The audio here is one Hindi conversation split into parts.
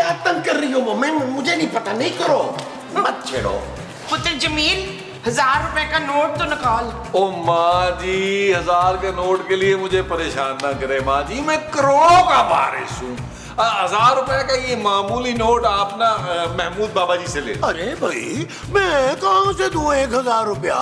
क्या तंग कर रही हो वो? मैं मुझे नहीं पता, नहीं करो, मत छेड़ो। पुत्र जमील 1000 रुपए का नोट तो निकाल। ओ माँ जी, 1000 के नोट के लिए मुझे परेशान ना करे माँ जी, मैं करोड़ों का वारिस हूँ। 1000 रुपए का ये मामूली नोट आप ना महमूद बाबा जी से ले। अरे भाई, मैं कहाँ से दूं 1000 रुपया?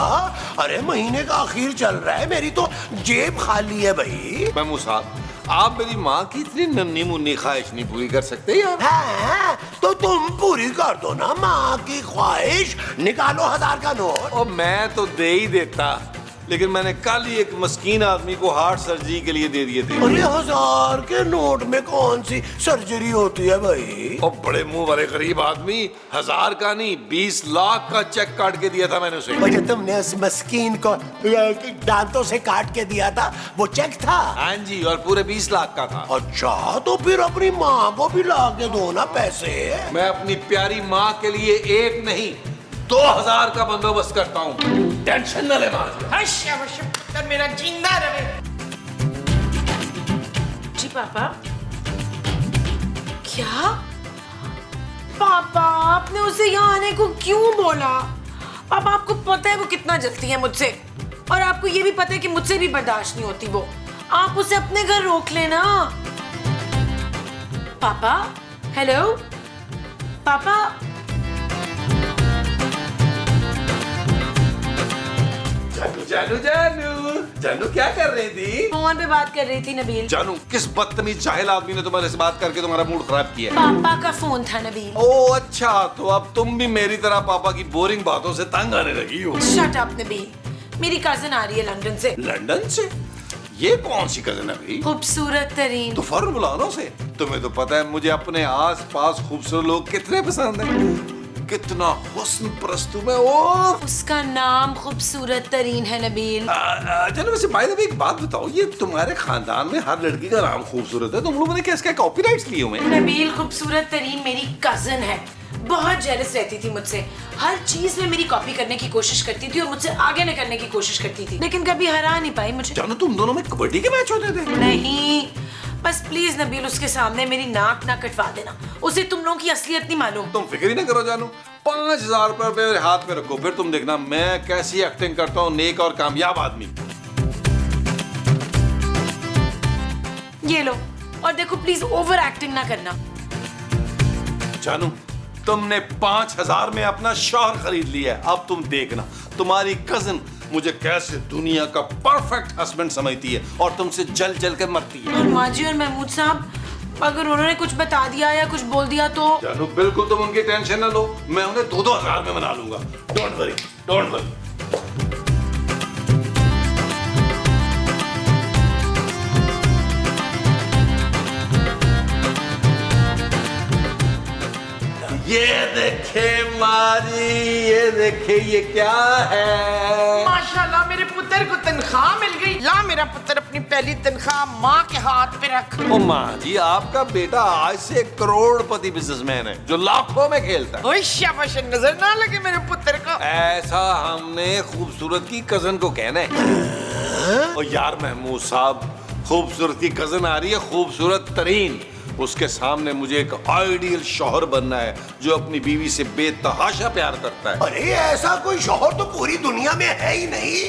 अरे महीने का आखिर चल रहा है, मेरी तो जेब खाली है भाई। महमूद साहब, आप मेरी माँ की इतनी नन्ही मुन्नी ख्वाहिश नहीं पूरी कर सकते यार? हाँ, तो तुम पूरी कर दो ना माँ की ख्वाहिश, निकालो 1000 का नोट। और मैं तो दे ही देता, लेकिन मैंने कल ही एक मस्कीन आदमी को हार्ट सर्जरी के लिए दे दिए थे। अरे 1000 के नोट में कौन सी सर्जरी होती है भाई? और बड़े मुंह वाले गरीब आदमी, 1000 का नहीं 20 लाख का चेक काट के दिया था मैंने उसे। वो जो तुमने उस मस्कीन को दांतों से काट के दिया था, वो चेक था? हाँ जी, और पूरे 20 लाख का था। अच्छा, तो फिर अपनी माँ को भी ला के दो ना पैसे। मैं अपनी प्यारी माँ के लिए एक नहीं 2000 का बंदोबस्त करता हूँ, टेंशन न ले माँ जी। हश हश पुत्र मेरा जिंदा रहे। जी पापा। क्या पापा, आपने उसे यहाँ आने को क्यों बोला? पापा, आपको पता है वो कितना जलती है मुझसे, और आपको ये भी पता है कि मुझसे भी बर्दाश्त नहीं होती वो। आप उसे अपने घर रोक लेना। पापा, हेलो पापा। जानू जानू जानू क्या कर रही थी? फोन पे बात कर रही थी नबील। जानू, किस बदतमीज जाहिल आदमी ने तुम्हारे से बात करके तुम्हारा मूड खराब किया? पापा का फोन था नबील। ओ अच्छा, तो अब तुम भी मेरी तरह पापा की बोरिंग बातों से तंग आने लगी हो। शट अप नबील, मेरी कजिन आ रही है लंदन से। लंदन से? ये कौन सी कजन है भाई? खूबसूरत तरीन। तो फौरन बुलाओ ना उसे। तुम्हें तो पता है मुझे अपने आस पास खूबसूरत लोग कितने पसंद हैं। कितना हुस्न परस्तू मैं। ओ उसका नाम खूबसूरत तरीन है नबील। चलो वैसे बाय द वे एक बात बताओ, ये तुम्हारे खानदान में हर लड़की का नाम खूबसूरत है, तुम लोगों ने क्या इसका कॉपीराइट्स लिए हुए हैं? नबील, खूबसूरत तरीन मेरी कजिन है, बहुत जेलस रहती थी मुझसे, हर चीज में मेरी कॉपी करने की कोशिश करती थी और मुझसे आगे न करने की कोशिश करती थी, लेकिन कभी हरा नहीं पाई मुझे। जानो, तुम दोनों में कबड्डी के मैच होते थे? नहीं, बस प्लीज नबील उसके सामने मेरी नाक ना कटवा देना, उसे तुम लोगों की असलियत नहीं मालूम। तुम फिक्र ही ना करो जानू, 5000 रुपए मेरे हाथ में रखो, फिर तुम देखना मैं कैसी एक्टिंग करता हूँ नेक और कामयाब आदमी। ये लो, और देखो प्लीज ओवर एक्टिंग ना करना। जानू, तुमने 5000 में अपना शौहर खरीद लिया है, अब तुम देखना तुम्हारी कजिन मुझे कैसे दुनिया का परफेक्ट हस्बैंड समझती है और तुमसे जल जल कर मरती है। और माजी और महमूद साहब, अगर उन्होंने कुछ बता दिया या कुछ बोल दिया तो? जानू, बिल्कुल तुम उनकी टेंशन ना लो, मैं उन्हें 2-2 हजार में मना लूंगा। Don't worry, don't worry. ये देखे मारी, ये देखे, ये क्या है? माशाल्लाह मेरे पुत्र को तनख्वाह मिल गई। ला मेरा पुत्र अपनी पहली तनख्वाह माँ के हाथ पे रख। ओ माँ जी, आपका बेटा आज से करोड़पति बिजनेसमैन है जो लाखों में खेलता है। ओए शाबाश, नजर ना लगे मेरे पुत्र को। ऐसा हमने खूबसूरत की कजन को कहना है। ओ यार महमूद साहब, खूबसूरत की कजन आ रही है, खूबसूरत तरीन, उसके सामने मुझे एक आइडियल शौहर बनना है जो अपनी बीवी से बेतहाशा प्यार करता है। अरे ऐसा कोई शौहर तो पूरी दुनिया में है ही नहीं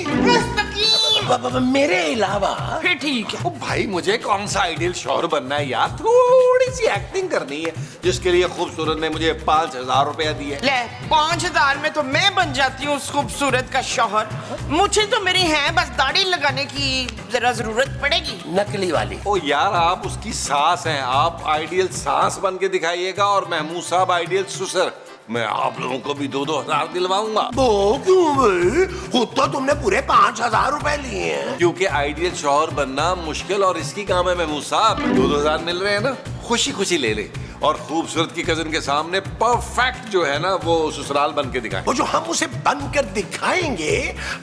मेरे अलावा। फिर ठीक है। ओ भाई, मुझे कौन सा आइडियल शौहर बनना है यार, थोड़ी सी एक्टिंग करनी है, जिसके लिए खूबसूरत ने मुझे 5000 रुपया दिए। ले 5000 में तो मैं बन जाती हूँ उस खूबसूरत का शौहर। मुझे तो मेरी है बस दाढ़ी लगाने की जरा जरूरत पड़ेगी। नकली वाली। ओ यार, आप उसकी सास हैं, आप आइडियल सास बन के दिखाइएगा और महमूद साहब आइडियल ससुर। मैं आप लोगों को भी 2-2 हजार दिलवाऊंगा। वो क्यों भाई? खुद तो तुमने पूरे 5000 रुपए लिए हैं। क्योंकि आइडियल शौहर बनना मुश्किल और इसकी काम है महमूद साहब। 2-2 हजार मिल रहे हैं ना, खुशी खुशी ले ले और खूबसूरत की कजन के सामने परफेक्ट जो है ना वो ससुराल बन के दिखाएं। वो जो हम उसे बनकर दिखाएंगे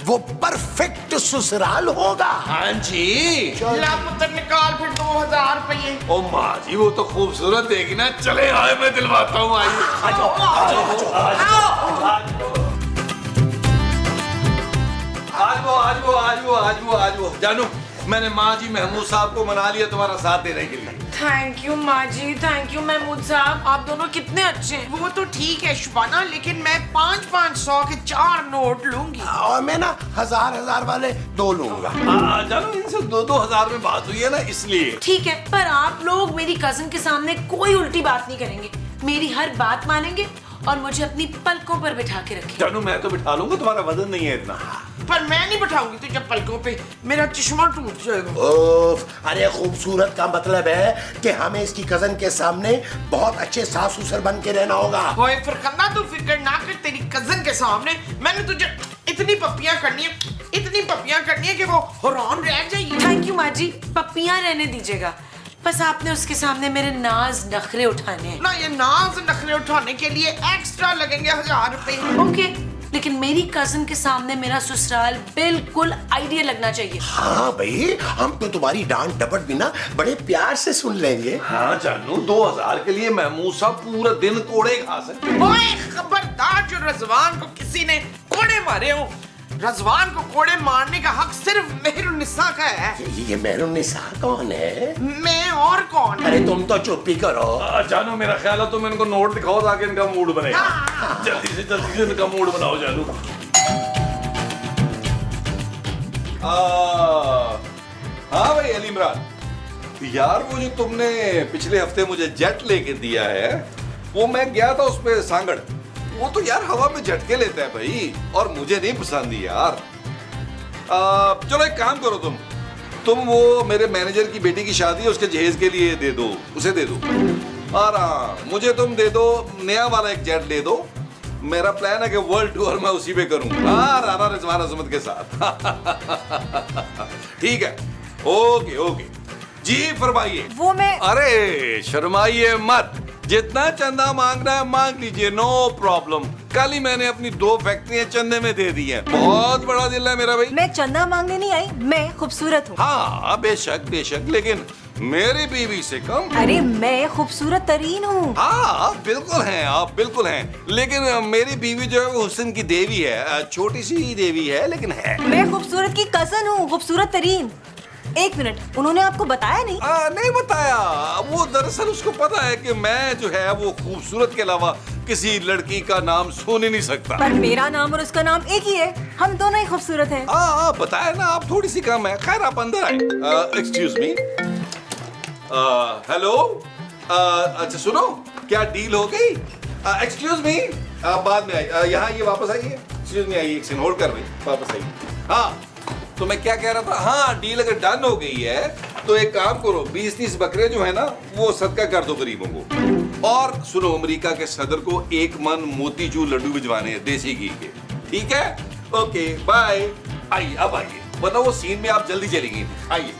वो परफेक्ट ससुराल होगा। हाँ जी। ला पुत्र निकाल फिर 2000 रुपये। ओ माँ जी, वो तो खूबसूरत देगी ना, चले आए मैं दिलवाता हूँ। आइए आज वो जानू, मैंने माँ जी महमूद साहब को मना लिया तुम्हारा साथ देने के लिए। थैंक यू माँ जी, थैंक यू महमूद साहब, आप दोनों कितने अच्छे हैं। वो तो ठीक है शुबाना, लेकिन मैं 500 के 4 नोट लूंगी। और मैं ना 1000 वाले 2 लूंगा। जानो इनसे 2-2 हजार में बात हुई है ना, इसलिए। ठीक है, पर आप लोग मेरी कजन के सामने कोई उल्टी बात नहीं करेंगे, मेरी हर बात मानेंगे और मुझे अपनी पलकों पर बिठा के रखेंगे। जानू मैं तो बिठा लूंगा, तुम्हारा वजन नहीं है इतना। पर मैं नहीं बैठाऊंगी तुझे पलकों पे, मेरा चश्मा टूट जाएगा। ओफ, अरे खूबसूरत का मतलब है कि हमें इसकी कजन के सामने बहुत अच्छे सास ससुर बन के रहना होगा। होए फरकंदा, तू फिक्र ना कर, तेरी कजन के सामने मैंने तुझे इतनी पप्पियां करनी है कि वो हैरान रह जाएगी। थैंक यू माँ जी, पप्पियां रहने दीजिएगा, बस आपने उसके सामने मेरे नाज नखरे उठाने हैं। ना ये नाज नखरे उठाने के लिए एक्स्ट्रा लगेंगे 1000 रुपए। ओके, लेकिन मेरी कजन के सामने मेरा ससुराल बिल्कुल आइडियल लगना चाहिए। हाँ भाई, हम तो तुम्हारी डांट डपट भी ना बड़े प्यार से सुन लेंगे। हाँ जानू, 2000 के लिए महमूद साहब पूरा दिन कोड़े खा सकते। ओए खबरदार, जो रजवान को किसी ने कोड़े मारे हो, रजवान को कोड़े मारने का हक सिर्फ मेहरुन्निसा का है। ये मेहरुन्निसा कौन है? मैं और कौन? अरे तुम तो चुप ही करो। जानू मेरा ख्याल है तुम इनको नोट दिखाओ ताकि इनका मूड बनेगा। जल्दी से इनका मूड बनाओ जानू। हाँ भाई अली इमरान, यार वो जो तुमने पिछले हफ्ते मुझे जेट लेके दिया है, वो मैं गया था उस पे सांगड़, वो तो यार हवा में झटके लेता है भाई, और मुझे नहीं पसंद यार। चलो एक काम करो, तुम वो मेरे मैनेजर की बेटी की शादी है, उसके जहेज के लिए दे दो, उसे दे दो। और मुझे तुम दे दो नया वाला एक जेट ले दो। मेरा प्लान है कि वर्ल्ड टूर मैं उसी पे करूं, राना रिजवान अजमत के साथ। ठीक है, ओके ओके जी, फरमाइए। वो मैं अरे शर्माइए मत, जितना चंदा मांगना है मांग लीजिए, नो प्रॉब्लम। कल ही मैंने अपनी 2 फैक्ट्रियां चंदे में दे दी हैं। बहुत बड़ा दिल है मेरा भाई। मैं चंदा मांगने नहीं आई, मैं खूबसूरत हूँ। हाँ बेशक बेशक, लेकिन मेरी बीवी से कम। अरे मैं खूबसूरत तरीन हूँ। हाँ बिल्कुल हैं आप, बिल्कुल हैं, लेकिन मेरी बीवी जो है वो हुस्न की देवी है, छोटी सी देवी है लेकिन है। मैं खूबसूरत की कजन हूँ, खूबसूरत तरीन। एक मिनट, उन्होंने आपको बताया नहीं? नहीं बताया, वो दरअसल उसको पता है कि मैं जो है वो खूबसूरत के अलावा किसी लड़की का नाम सुन ही नहीं सकता। पर मेरा नाम और उसका नाम एक ही है, हम दोनों ही खूबसूरत हैं। बताया ना, आप थोड़ी सी कम है। खैर आप अंदर आए। एक्सक्यूज मी, हेलो, अच्छा सुनो, क्या डील हो गई? एक्सक्यूज मी, बाद में आई, यहाँ ये वापस आइए। एक्सक्यूज मी, आइए, एक सेकंड होल्ड कर रही, वापस आइए। हाँ तो मैं क्या कह रहा था, हाँ डील अगर डन हो गई है तो एक काम करो, 20-30 बकरे जो है ना वो सदका कर दो गरीबों को। और सुनो, अमेरिका के सदर को 1 मन मोतीचूर लड्डू भिजवाने हैं देसी घी के, ठीक है? Okay bye. आइए अब आइए, बताओ वो सीन में आप जल्दी चलेंगे। आइए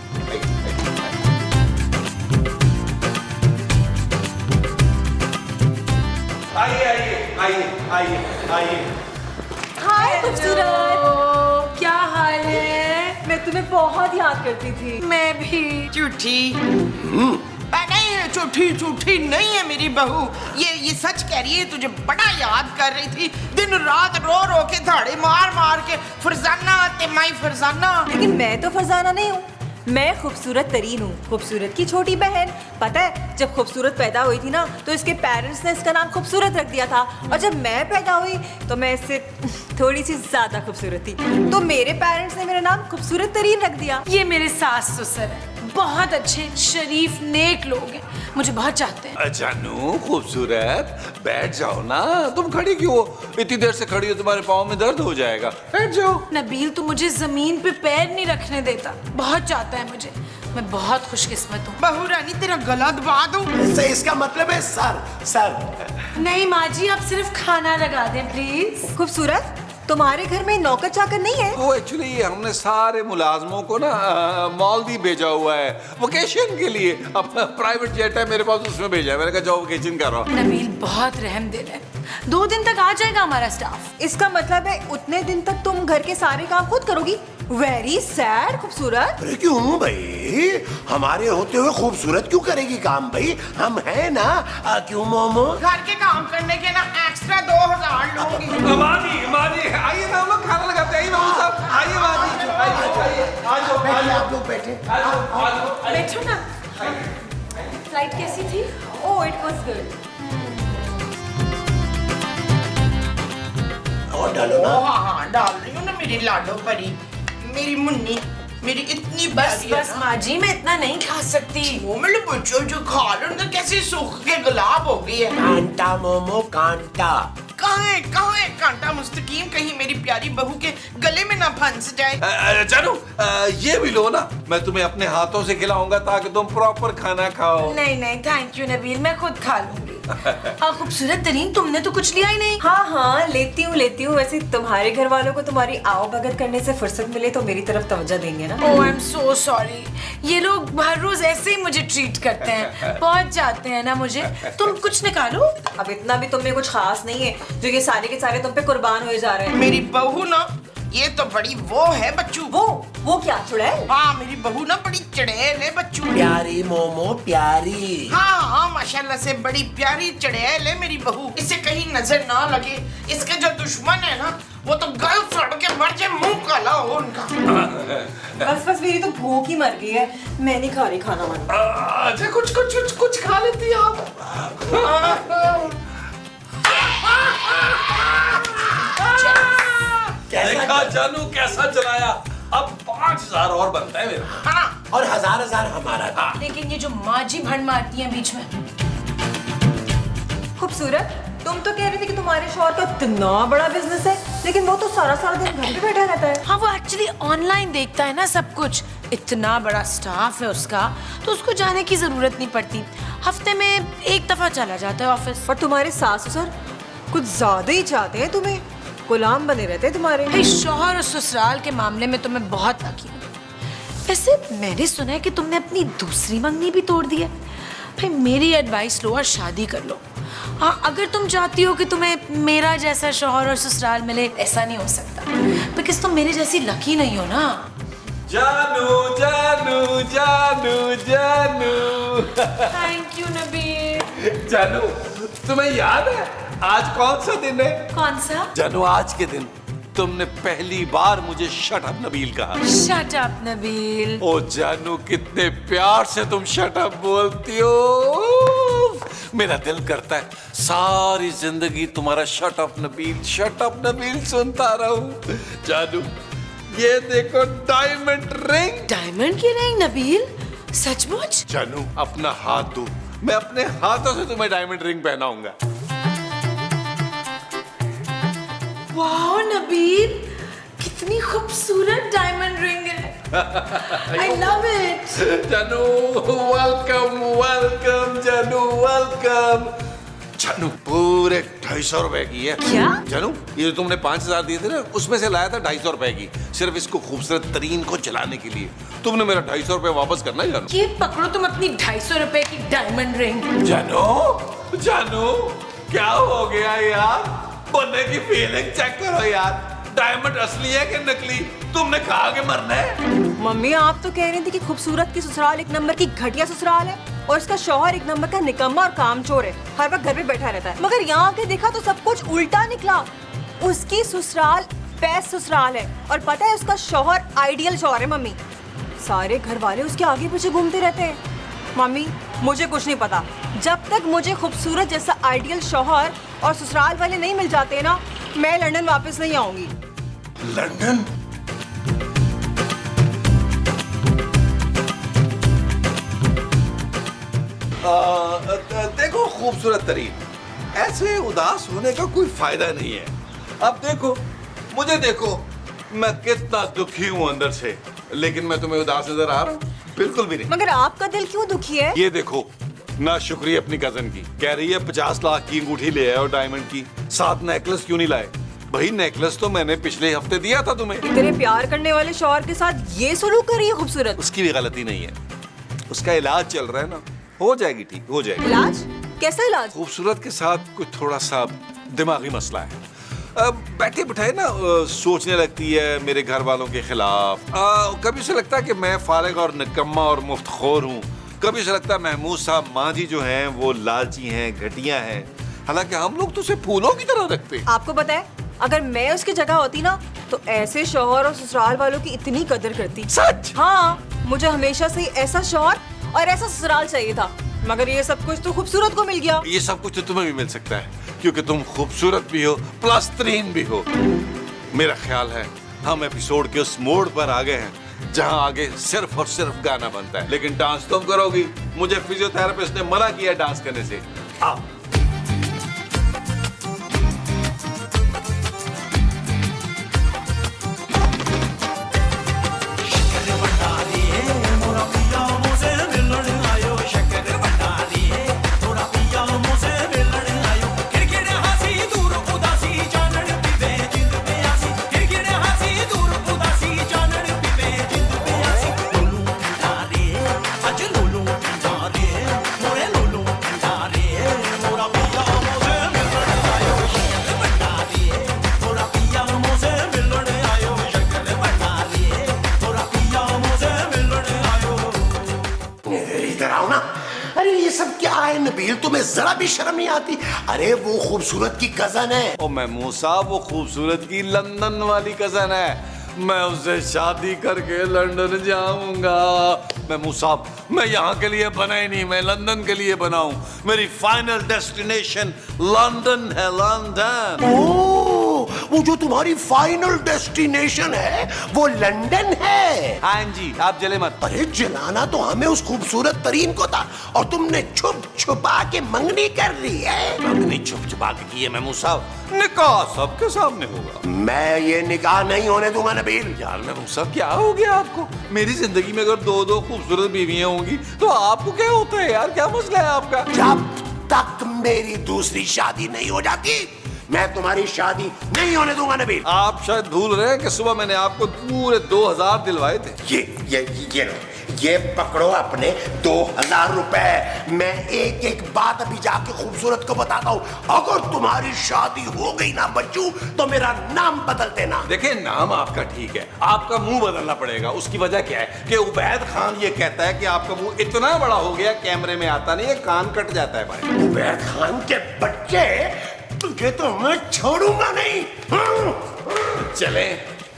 आइए आइए आइए आइए आइए। हाय खूबसूरत, क्या हाल है? मैं तुम्हें बहुत याद करती थी। मैं भी। झूठी नहीं, झूठी नहीं है मेरी बहू, ये सच कह रही है, तुझे बड़ा याद कर रही थी, दिन रात रो रो के धाड़े मार मार के। फरजाना ते माई फरजाना। लेकिन मैं तो फरजाना नहीं हूँ, मैं खूबसूरत तरीन हूँ, खूबसूरत की छोटी बहन। पता है, जब खूबसूरत पैदा हुई थी ना तो इसके पेरेंट्स ने इसका नाम खूबसूरत रख दिया था, और जब मैं पैदा हुई तो मैं इससे थोड़ी सी ज्यादा खूबसूरत थी, तो मेरे पेरेंट्स ने मेरा नाम खूबसूरत तरीन रख दिया। ये मेरे सास ससुर है, बहुत अच्छे शरीफ नेक लोग हैं, मुझे बहुत चाहते हैं। जानू खूबसूरत, बैठ जाओ ना, तुम खड़ी क्यों हो? इतनी देर से खड़ी हो, तुम्हारे पाँव में दर्द हो जाएगा, बैठ जाओ। नबील तो मुझे जमीन पे पैर नहीं रखने देता, बहुत चाहता है मुझे, मैं बहुत खुशकिस्मत हूँ। बहू रानी तेरा गला दबा दूं? इसका मतलब है सर। नहीं माँ जी, आप सिर्फ खाना लगा दें प्लीज। खूबसूरत, तुम्हारे घर में नौकर चाकर नहीं है? वो एक्चुअली हमने सारे मुलाजमों को ना मालदीव भेजा हुआ है वेकेशन के लिए, अपना प्राइवेट जेट है मेरे पास, उसमें भेजा है। मैंने कहा जाओ वेकेशन करो। नबील बहुत रहम दिल है, 2 दिन तक आ जाएगा हमारा स्टाफ। इसका मतलब है उतने दिन तक तुम घर के सारे काम खुद करोगी? वेरी सैड खूबसूरत। अरे क्यों भाई, हमारे होते हुए खूबसूरत क्यों करेगी काम भाई, हम हैं ना। क्यों मोमो? घर के काम करने के ना एक्स्ट्रा 2000 लूंगी। मानी आइए ना, हम लोग खाना लगाते हैं। आइए बाबू साहब, आइए मानी, आइए बैठिए, आप लोग बैठे। बैठो ना। फ्लाइट कैसी थी? Oh it was good. और डालो ना। हाँ हाँ डाल रही हूँ ना मेरी लाडो परी, मेरी मुन्नी, मेरी इतनी बस प्यारी है बस ना। माँ जी, मैं इतना नहीं खा सकती। वो मेरे बच्चों जो खा लो ना कैसे सूख के गुलाब हो गई है। कांटा मोमो कांटा। कहाँ है कांटा मुस्तकीम, कहीं मेरी प्यारी बहू के गले में ना फंस जाए। जानू ये भी लो ना, मैं तुम्हें अपने हाथों से खिलाऊंगा ताकि तुम प्रॉपर खाना खाओ। नहीं नहीं थैंक यू नबील, मैं खुद खा लूंगी। खूबसूरत तरीन, तुमने तो कुछ लिया ही नहीं। हाँ हाँ लेती हूँ। वैसे तुम्हारे घर वालों को तुम्हारी आओ भगत करने से फुर्सत मिले तो मेरी तरफ तवज्जो देंगे ना। ओह आई एम सो सॉरी, ये लोग हर रोज ऐसे ही मुझे ट्रीट करते हैं, पहुंच जाते हैं ना मुझे। तुम कुछ निकालो। अब इतना भी तुम में कुछ खास नहीं है जो ये सारे के सारे तुम पे कुर्बान हुए जा रहे हैं। मेरी बहू ना ये तो बड़ी वो है बच्चू। वो क्या चुड़ैल? हाँ मेरी बहू ना बड़ी चड़ैल है बच्चू। प्यारी मोमो प्यारी। हाँ हाँ माशाल्लाह से बड़ी प्यारी चड़ैल है मेरी बहू, इसे कहीं नजर ना लगे। इसके जो दुश्मन है ना वो तो गल सड़ के मर जाए, मुंह काला हो उनका। बस मेरी तो भूख ही मर गई है, मैं नहीं खा रही खाना वाना। अच्छा कुछ खा लेती है आप। देखा जानू कैसा चलाया, अब 5000 और बनता है मेरा। हाँ और हजार हमारा था। लेकिन ये जो माँ जी भंड मारती हैं बीच में। खूबसूरत, तुम तो कह रही थी कि तुम्हारे शौहर का इतना बड़ा बिजनेस है, लेकिन वो तो सारा दिन घर पे बैठा रहता है। हाँ वो एक्चुअली ऑनलाइन देखता है ना सब कुछ, इतना बड़ा स्टाफ है उसका, तो उसको जाने की जरूरत नहीं पड़ती। हफ्ते में एक दफा चला जाता है ऑफिस। और तुम्हारे सास ससुर कुछ ज्यादा ही चाहते हैं तुम्हें, गुलाम बने रहते हैं तुम्हारे। भाई शौहर और ससुराल के मामले में तो मैं बहुत लकी हूँ। वैसे मैंने सुना है कि तुमने अपनी दूसरी मंगनी भी तोड़ दी है। भाई मेरी एडवाइस लो और शादी कर लो। हाँ अगर तुम चाहती हो कि तुम्हें मेरा जैसा शौहर और ससुराल मिले, ऐसा नहीं हो सकता बिकॉज तुम मेरे जैसी लकी नहीं हो ना। जानू जानू जानू जानू थैंक यू नबील। जानू तुम्हें याद है आज कौन सा दिन है? कौन सा? जानू आज के दिन तुमने पहली बार मुझे शट अप नबील कहा। Shut up Nabeel. ओ जानू कितने प्यार से तुम शट अप बोलती हो, मेरा दिल करता है सारी जिंदगी तुम्हारा शट अप नबील सुनता रहूं। जानू ये देखो डायमंड रिंग। डायमंड की रिंग नबील, सचमुच? जानू अपना हाथ दो, मैं अपने हाथों से तुम्हें डायमंड रिंग पहनाऊंगा। वाह नबील, कितनी खूबसूरत डायमंड रिंग है। I love it. जानू वेलकम जानू वेलकम। जानू पूरे 250 रुपए की है। क्या? जानू ये जो तुमने 5000 दिए थे ना, उसमें से लाया था 250 रुपए की, सिर्फ इसको खूबसूरत तरीन को जलाने के लिए। तुमने मेरा 250 रुपए वापस करना है जानू। ये पकड़ो तुम अपनी 250 रुपए की डायमंड रिंग। जानू क्या हो गया यार, बनने की फीलिंग चेक करो यार, डायमंड असली है कि नकली? तुमने कहा कि मरना है। मम्मी आप तो कह रही थी कि खूबसूरत की ससुराल एक नंबर की घटिया ससुराल है और इसका शौहर एक नंबर का निकम्मा और कामचोर है, हर वक्त घर पे बैठा रहता है। मगर यहाँ आके देखा तो सब कुछ उल्टा निकला। उसकी ससुराल बेस्ट ससुराल है और पता है उसका शौहर आइडियल शौहर है। मम्मी सारे घर वाले उसके आगे पीछे घूमते रहते हैं। मम्मी मुझे कुछ नहीं पता, जब तक मुझे खूबसूरत जैसा आइडियल शौहर और ससुराल वाले नहीं मिल जाते ना, मैं लंदन वापस नहीं आऊंगी। लंदन? देखो खूबसूरत तरीन, ऐसे उदास होने का कोई फायदा नहीं है। अब देखो मुझे देखो, मैं कितना दुखी हूँ अंदर से, लेकिन मैं तुम्हें उदास नजर आ रहा हूँ? बिल्कुल भी नहीं। मगर आपका दिल क्यों दुखी है? ये देखो ना शुक्रिया अपनी कजन की, कह रही है 50 लाख की अंगूठी ले आए और डायमंड की, साथ नेकलेस क्यों नहीं लाए? भाई नेकलेस तो मैंने पिछले हफ्ते दिया था तुम्हें। इतने प्यार करने वाले शौहर के साथ ये सलूक कर रही है खूबसूरत। उसकी भी गलती नहीं है, उसका इलाज चल रहा है ना, हो जाएगी ठीक, हो जाएगी। इलाज? कैसा इलाज? खूबसूरत के साथ कुछ थोड़ा सा दिमागी मसला है। बैठे बिठाए ना सोचने लगती है मेरे घर वालों के खिलाफ। कभी उसे लगता है कि मैं फारिग और निकम्मा और मुफ्तखोर हूँ, कभी उसे लगता है महमूद साहब माँ जी जो हैं वो लालची हैं, घटिया हैं, हालांकि हम लोग तो उसे फूलों की तरह रखते हैं। आपको पता है अगर मैं उसकी जगह होती ना तो ऐसे शौहर और ससुराल वालों की इतनी कदर करती। सच? हाँ मुझे हमेशा से ही ऐसा शौहर और ऐसा ससुराल चाहिए था। मगर ये सब कुछ तो खूबसूरत को मिल गया। ये सब कुछ तो तुम्हें भी मिल सकता है क्योंकि तुम खूबसूरत भी हो प्लस तरीन भी हो। मेरा ख्याल है हम एपिसोड के उस मोड़ पर आ गए हैं जहां आगे सिर्फ और सिर्फ गाना बनता है, लेकिन डांस तुम करोगी। मुझे फिजियोथेरेपिस्ट ने मना किया डांस करने से। आओ। इधर आओ ना। अरे ये सब क्या है नबील, तुम्हें जरा भी शर्म नहीं आती? अरे वो खूबसूरत की कजन है। ओ महमूद साहब, वो खूबसूरत की लंदन वाली कजन है। मैं उससे शादी करके लंदन जाऊंगा। महमूद साहब, मैं यहाँ के लिए बना ही नहीं, मैं लंदन के लिए बना हूँ। मेरी फाइनल डेस्टिनेशन लंदन है, लंदन। ओह, वो जो तुम्हारी फाइनल डेस्टिनेशन है वो लंदन है। हाँ जी, आप जले मत। अरे जलाना तो हमें उस खूबसूरत तरीन को था और तुमने छुप छुपा के मंगनी कर ली है। मंगनी छुप छुपा के की है महमूद साहब, निकाह सबके सामने होगा। मैं ये निकाह नहीं होने दूंगा नबील। यार महमूद साहब, क्या हो गया आपको? मेरी जिंदगी में अगर दो दो खूबसूरत बीवियां होंगी तो आपको क्या होता है यार? क्या मसला है आपका? जब तक मेरी दूसरी शादी नहीं हो जाती मैं तुम्हारी शादी नहीं होने दूंगा नबील। आप शायद भूल रहे हैं कि सुबह मैंने आपको पूरे 2000 दिलवाए थे। ये लो, ये पकड़ो अपने 2000 रुपए। मैं एक एक बात अभी जाके खूबसूरत को बताता हूँ। अगर तुम्हारी शादी हो गई ना बच्चू तो मेरा नाम बदल देना। देखिए, नाम आपका ठीक है, आपका मुंह बदलना पड़ेगा। उसकी वजह क्या है कि उबैद खान ये कहता है कि आपका मुंह इतना बड़ा हो गया कैमरे में आता नहीं है, कान कट जाता है भाई। उबैद खान के बच्चे, तुझे तो मैं छोड़ूंगा नहीं। चले,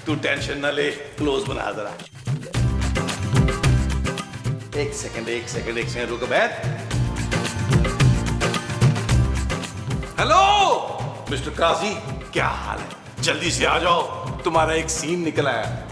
तू टेंशन न ले, क्लोज बना जरा। एक सेकंड रुको बैठ। हेलो मिस्टर काजी, क्या हाल है? जल्दी से आ जाओ, तुम्हारा एक सीन निकला है।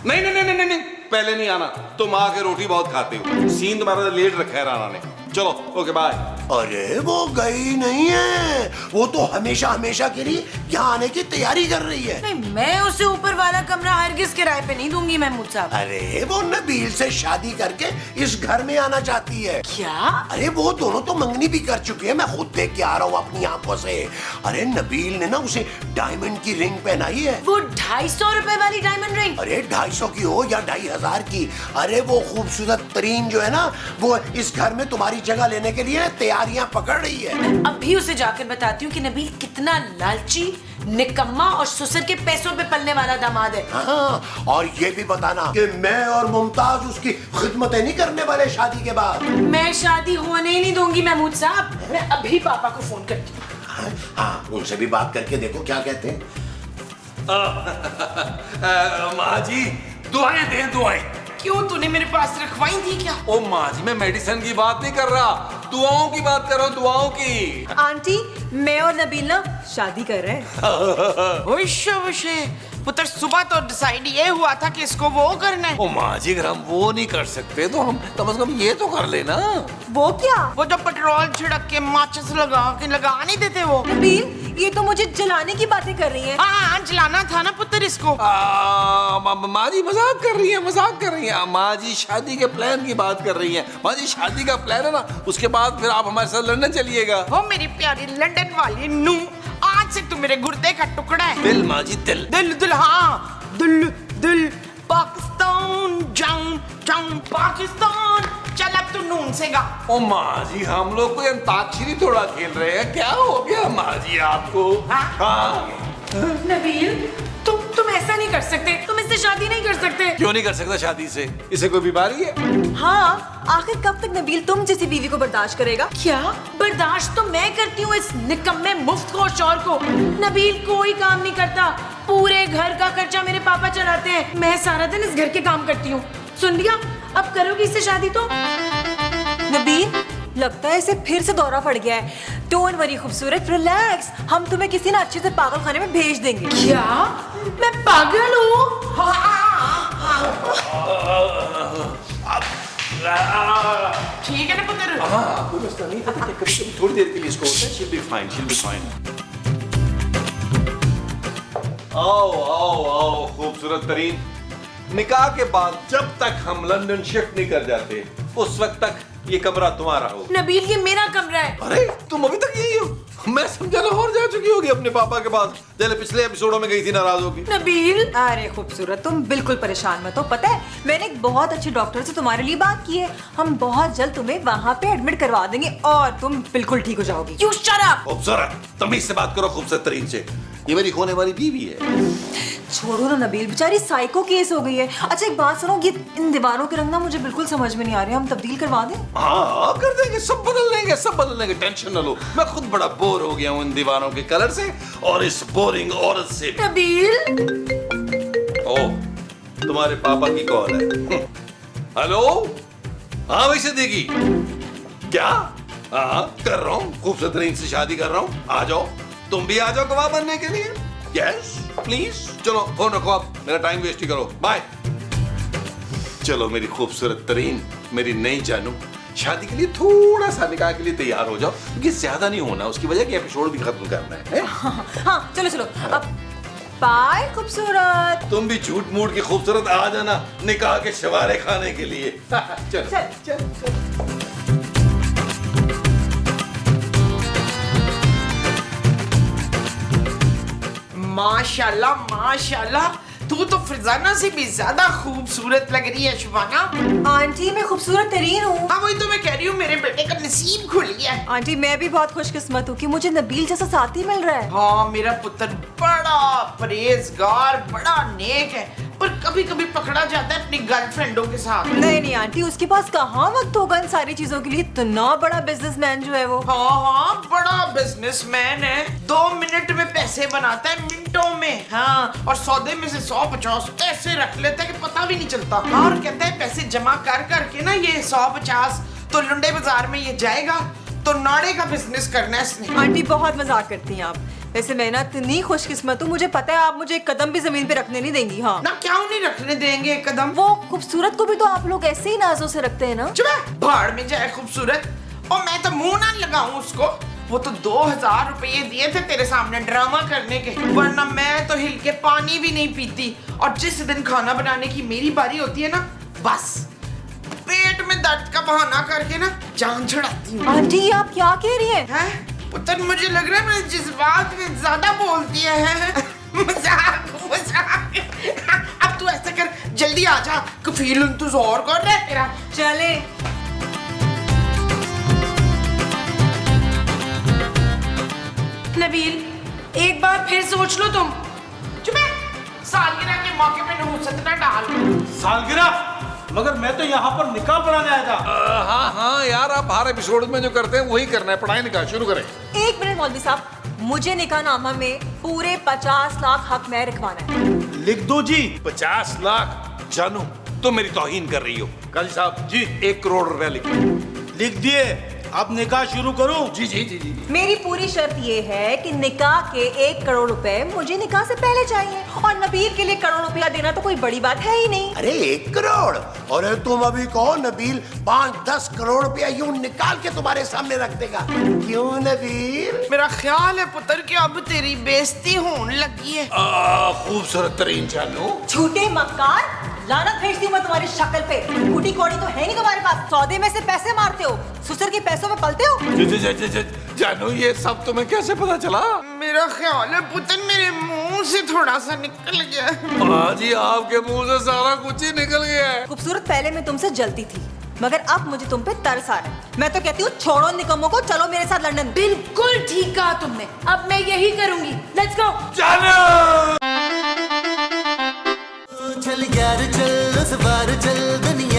नहीं, पहले नहीं आना, तुम आके रोटी बहुत खाते हो। सीन तुम्हारा लेट रखा है राना ने। चलो, ओके बाय। अरे वो गई नहीं है, वो तो हमेशा हमेशा के लिए यहाँ आने की तैयारी कर रही है। नहीं, मैं उसे ऊपर वाला कमरा हरगिज किराए पे नहीं दूंगी महमूद साहब। अरे वो नबील से शादी करके इस घर में आना चाहती है। क्या? अरे वो दोनों तो मंगनी भी कर चुके हैं, मैं खुद देख के आ रहा हूँ अपनी आंखों से। अरे नबील ने ना उसे डायमंड की रिंग पहनाई है। वो 250 रुपए वाली डायमंड रिंग? अरे 250 की हो या 2500 की, अरे वो खूबसूरत तरीन जो है ना, वो इस घर में तुम्हारी जगह लेने के लिए तैयारियां पकड़ रही है। अभी उसे जाकर बताती हूँ कि नबील कितना लालची, निकम्मा और ससुर के पैसों पे पलने वाला दामाद है। हाँ, और ये भी बताना कि मैं और मुमताज उसकी खिदमतें नहीं करने वाले शादी के बाद। मैं शादी होने ही नहीं दूंगी महमूद साहब। मैं अभी पापा को फोन करती हूँ। हाँ, उनसे भी बात करके देखो क्या कहते हैं। माँ जी, दुआएं दें, दुआएं। क्यों, तूने मेरे पास रखवाई थी क्या? ओ माँ जी, मैं मेडिसिन की बात नहीं कर रहा, दुआओं की बात कर रहा हूँ, दुआओं की। आंटी, मैं और नबील ना शादी कर रहे हैं। पुत्र, सुबह तो डिसाइड ये हुआ था कि इसको वो करना है। ओ माँ जी, अगर हम वो नहीं कर सकते तो हम कम से कम ये तो कर लेना। वो क्या? वो जो पेट्रोल छिड़क के माचिस लगा नहीं देते वो। नबील, ये तो मुझे जलाने की बातें कर रही है। हाँ, जलाना था ना पुत्र इसको। माँ जी मजाक कर रही है, मजाक कर रही है। माँ जी शादी के प्लान की बात कर रही है। माँ जी, शादी का प्लान है ना, उसके बाद फिर आप हमारे साथ लंदन चलिएगा। हो मेरी प्यारी लंदन वाली नू, आज से तू मेरे गुर्दे का टुकड़ा है। दिल माँ जी, दिल दिल, हाँ, दिल। पाकिस्तान जाऊं पाकिस्तान। चल अब तू नून से गा। ओ माँ जी, हम लोग कोई अंताक्षरी थोड़ा खेल रहे हैं, क्या हो गया माँ जी आपको? हाँ? नबील, तुम ऐसा नहीं कर सकते, तुम इससे शादी नहीं कर सकते। क्यों नहीं कर सकता शादी से? इसे कोई बीमारी है? हाँ, आखिर कब तक नबील तुम जैसी बीवी को बर्दाश्त करेगा? क्या बर्दाश्त तो मैं करती हूँ इस निकम्मे मुफ्तखोर शौहर को। नबील कोई काम नहीं करता, पूरे घर का खर्चा मेरे पापा चलाते हैं, मैं सारा दिन इस घर के काम करती हूँ। सुन लिया, अब करोगी इससे शादी तो? नबील, लगता है इसे फिर से दौरा पड़ गया है। डोंट वरी खूबसूरत, रिलैक्स, हम तुम्हें किसी ना अच्छे से पागल खाने में भेज देंगे। क्या मैं पागल हूँ? ठीक है ना पुत्र? हाँ, कोई मसला नहीं था। कभी थोड़ी देर के लिए इसको होता है। she'll be fine, she'll be fine। आओ आओ आओ खूबसूरत तरीन, निकाह के बाद जब तक हम लंदन शिफ्ट नहीं कर जाते उस वक्त तक ये कमरा तुम्हारा हो। नबील, ये मेरा कमरा है। अरे तुम अभी तक यही हो? मैं समझा लाहौर जा चुकी होगी अपने पापा के पास, जैसे पिछले एपिसोडों में गई थी नाराज होगी। नबील, अरे खूबसूरत, तुम बिल्कुल परेशान मत हो। पता है मैंने एक बहुत अच्छे डॉक्टर से तुम्हारे लिए बात की है। हम बहुत जल्द तुम्हें वहाँ पे एडमिट करवा देंगे और तुम बिल्कुल ठीक हो जाओगी। You shut up. खूबसूरत, तमीज से बात करो खूबसूरत तरीन से, ये मेरी होने वाली बीवी है। छोड़ो ना नबील, बेचारी साइको केस हो गई है। अच्छा एक बात सुनो, ये इन दीवारों के रंग ना मुझे बिल्कुल समझ में नहीं आ रहे, हम तब्दील करवा दें? हाँ कर देंगे, सब बदल देंगे, सब बदल देंगे, टेंशन न लो। मैं खुद बड़ा बोर हो गया हूँ इन दीवारों के कलर से और इस बोरिंग औरत से। नबील, ओह, तुम्हारे पापा की कॉल है। हेलो, हाँ भाई सिद्दीकी, क्या? हाँ कर रहा हूँ, खूबसूरत तरीन से शादी कर रहा हूँ, आ जाओ, तुम भी आ जाओ गवाह बनने के लिए। यस प्लीज, चलो फोन रखो आप, मेरा टाइम वेस्ट ही करो, बाय। चलो मेरी खूबसूरत तरीन, मेरी नई जानू, शादी के लिए थोड़ा सा निकाह के लिए तैयार हो जाओ, क्योंकि ज्यादा नहीं होना, उसकी वजह कि एपिसोड भी खत्म करना है। हाँ चलो चलो अब बाय खूबसूरत। तुम भी झूठ मूठ की खूबसूरत आ जाना निकाह के शवारे खाने के लिए। चल चल चल चल। माशाल्लाह माशाल्लाह, तू तो फरजाना से भी ज्यादा खूबसूरत लग रही है शुबाना। आंटी मैं खूबसूरत तरीन हूँ। हाँ वही तो मैं कह रही हूँ, मेरे बेटे का नसीब खुल गया है। आंटी मैं भी बहुत खुशकिस्मत हूँ कि मुझे नबील जैसा साथी मिल रहा है। हाँ मेरा पुत्र बड़ा परहेजगार, बड़ा नेक है, पर कभी कभी पकड़ा जाता है अपनी गर्लफ्रेंडों के साथ। नहीं नहीं आंटी, उसके पास कहाँ वक्त होगा इन सारी चीजों के लिए, इतना बड़ा बिजनेसमैन जो है वो। हाँ हाँ बड़ा बिजनेसमैन है, 2 मिनट में पैसे बनाता है, मिनटों में। हाँ, और सौदे में से 150 ऐसे रख लेता है कि पता भी नहीं चलता। और कहता है पैसे जमा कर करके ना ये 150 तो लुंडे बाजार में ये जाएगा, तो नाड़े का बिजनेस करना है इसने। आंटी बहुत मजाक करती हैं आप। वैसे मैं ना इतनी खुशकिस्मत हूँ, मुझे पता है आप मुझे एक कदम भी जमीन पे रखने नहीं देंगी। हाँ ना, क्यों नहीं रखने देंगे एक कदम? वो खूबसूरत को भी तो आप लोग ऐसे ही नाजों से रखते हैं ना। चुप है, भाड़ में जाए खूबसूरत। और मैं तो मुंह ना लगाऊं उसको, वो तो 2000 रुपये दिए थे तेरे सामने ड्रामा करने के, वरना मैं तो हिल के पानी भी नहीं पीती। और जिस दिन खाना बनाने की मेरी बारी होती है ना, बस पेट में दर्द का बहाना करके ना जान छुड़ाती हूँ। आंटी आप क्या कह रही हैं? हैं? पुत्र मुझे लग रहा है मैं जज्बात में ज्यादा बोलती है। मजाक मजाक। अब तू ऐसा कर, जल्दी आ जा, कफील इंतजार कर रहा है तेरा। चले। नबील एक बार फिर सोच लो तुम। चुप है, सालगिरह के मौके पे नहुसत ना डाल। सालगिरह? मगर मैं तो यहाँ पर निकाह पढ़ाने आया था। हाँ हाँ यार, आप हर एपिसोड में जो करते हैं वही करना है, पढ़ाई निकाह शुरू करें। एक मिनट मौलवी साहब, मुझे निकाहनामा में पूरे 50 लाख हक मैं रखवाना है। लिख दो जी। 50 लाख? जानू तुम मेरी तौहीन कर रही हो। काजी साहब जी, 1 करोड़ रुपया लिखो। लिख दिए। अब निकाह शुरू करूं? जी जी जी जी। मेरी पूरी शर्त ये है कि निकाह के 1 करोड़ रुपए मुझे निकाह से पहले चाहिए, और नबील के लिए 1 करोड़ रुपया देना तो कोई बड़ी बात है ही नहीं। अरे 1 करोड़? अरे तुम अभी कहो नबील 5-10 करोड़ रुपया यूं निकाल के तुम्हारे सामने रख देगा। क्यों नबील? मेरा ख्याल है पुत्र कि अब तेरी बेइज्जती होने लगी है। खूबसूरत तरीन जानू। झूठे मक्कार, लानत भेजती हूँ मैं तुम्हारी शक्ल पे। कुटी कौड़ी तो है नहीं तुम्हारे पास, सौदे में से पैसे मारते हो, ससुर के पैसों में पलते हो। जानू ये सब तुम्हें कैसे पता चला? मेरा ख्याल है पुत्र मेरे मुंह से थोड़ा सा निकल गया। हाँ जी, आपके मुंह से सारा कुछ ही निकल गया है। खूबसूरत पहले मैं तुमसे जलती थी, मगर अब मुझे तुम पे तरस आ रहा है। मैं तो कहती हूँ छोड़ो निकम्मों को, चलो मेरे साथ लंदन। बिल्कुल ठीक कहा तुमने, अब मैं यही करूंगी। Let's go. जानू चल यार चल, उस बार चल दुनिया